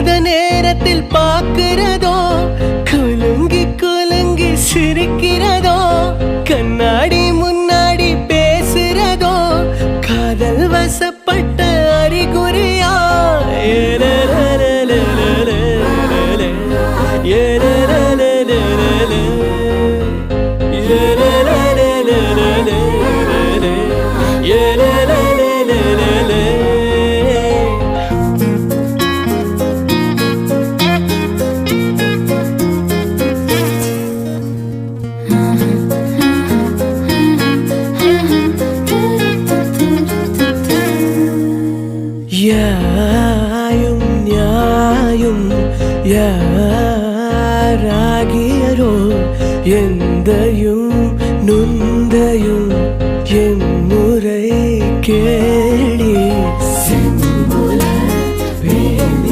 அந்த நேரத்தில் பார்க்கிறதோ குலுங்கி குலுங்கி சிரிக்கிறதோ கண்ணாடி முன்னாடி பேசுறதோ காதல் வசப்பட்ட அறிகுறியா யாயும் நியாயும் யாராகியரோ எந்தையும் நுந்தையும் என் முறை கே